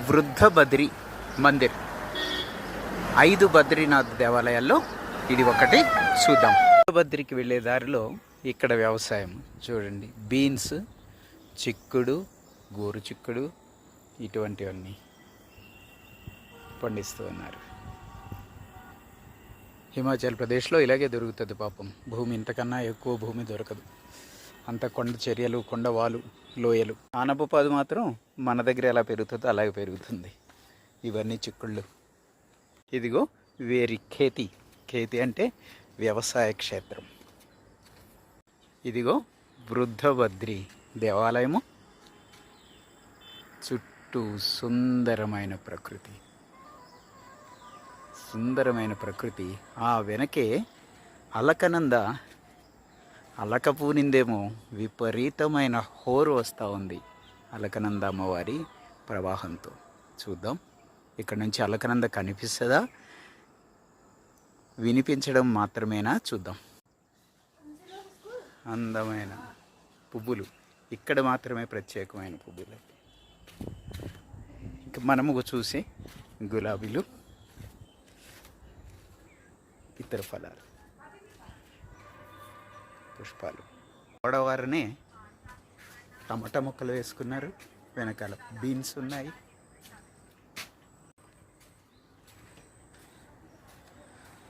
వృద్ధ బద్రి మందిర్. 5 బద్రీనాథ్ దేవాలయాల్లో ఇది ఒకటి. చూద్దాం. బద్రికి వెళ్ళే దారిలో ఇక్కడ వ్యవసాయం చూడండి. బీన్స్, చిక్కుడు, గోరు చిక్కుడు ఇటువంటివన్నీ పండిస్తూ ఉన్నారు. హిమాచల్ ప్రదేశ్లో ఇలాగే దొరుకుతుంది పాపం. భూమి ఇంతకన్నా ఎక్కువ భూమి దొరకదు. అంత కొండ చర్యలు, కొండవాలు, లోయలు. ఆనపపాదు మాత్రం మన దగ్గర ఎలా పెరుగుతుందో అలాగే పెరుగుతుంది. ఇవన్నీ చిక్కుళ్ళు. ఇదిగో వేరి ఖేతి. ఖేతి అంటే వ్యవసాయ క్షేత్రం. ఇదిగో వృద్ధ బద్రి దేవాలయము. చుట్టూ సుందరమైన ప్రకృతి. సుందరమైన ప్రకృతి. ఆ వెనకే అలకనంద అలకపోనిందేమో విపరీతమైన హోరు వస్తూ ఉంది అలకనంద అమ్మవారి ప్రవాహంతో. చూద్దాం ఇక్కడ నుంచి అలకనంద కనిపిస్తుందా, వినిపించడం మాత్రమేనా చూద్దాం. అందమైన పువ్వులు ఇక్కడ మాత్రమే ప్రత్యేకమైన పువ్వులు. ఇక మనము చూసే గులాబీలు, ఇతర ఫలాలు, పుష్పాలు. గోడవారనే టమాటా మొక్కలు వేసుకున్నారు. వెనకాల బీన్స్ ఉన్నాయి.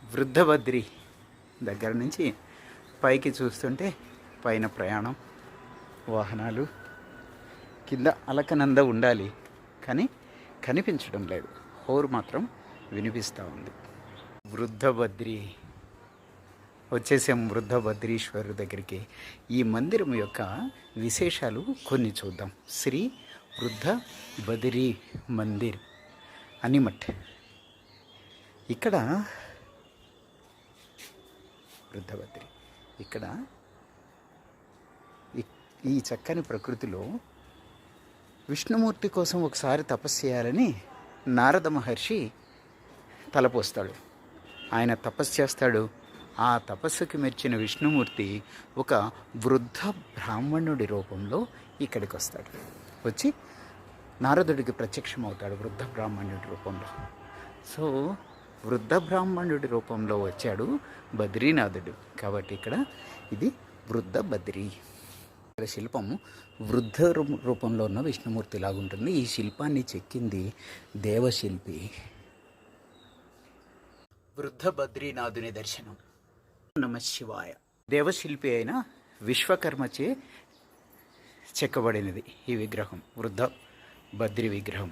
వృద్ధ బద్రి దగ్గర నుంచి పైకి చూస్తుంటే పైన ప్రయాణం, వాహనాలు, కింద అలకనంద ఉండాలి కానీ కనిపించడం లేదు. హోరు మాత్రం వినిపిస్తూ ఉంది. వృద్ధ బద్రి వచ్చేసాం. వృద్ధ బద్రీశ్వరు దగ్గరికి. ఈ మందిరం యొక్క విశేషాలు కొన్ని చూద్దాం. శ్రీ వృద్ధ బద్రీ మందిర్ అనిమట్. ఇక్కడ వృద్ధ బద్రి, ఇక్కడ ఈ చక్కని ప్రకృతిలో విష్ణుమూర్తి కోసం ఒకసారి తపస్సు చేయాలని నారద మహర్షి తలపోస్తాడు. ఆయన తపస్సు చేస్తాడు. ఆ తపస్సుకి మెచ్చిన విష్ణుమూర్తి ఒక వృద్ధ బ్రాహ్మణుడి రూపంలో ఇక్కడికి వస్తాడు. వచ్చి నారదుడికి ప్రత్యక్షమవుతాడు వృద్ధ బ్రాహ్మణుడి రూపంలో. సో వృద్ధ బ్రాహ్మణుడి రూపంలో వచ్చాడు బద్రీనాథుడు. కాబట్టి ఇక్కడ ఇది వృద్ధ బద్రీ. ఇక్కడ శిల్పం వృద్ధ రూపంలో ఉన్న విష్ణుమూర్తి లాగుంటుంది. ఈ శిల్పాన్ని చెక్కింది దేవశిల్పి. వృద్ధ బద్రీనాథుని దర్శనం. నమ శివాయ. దేవశిల్పి అయిన విశ్వకర్మచే చెక్కబడినది ఈ విగ్రహం, వృద్ధ బద్రి విగ్రహం.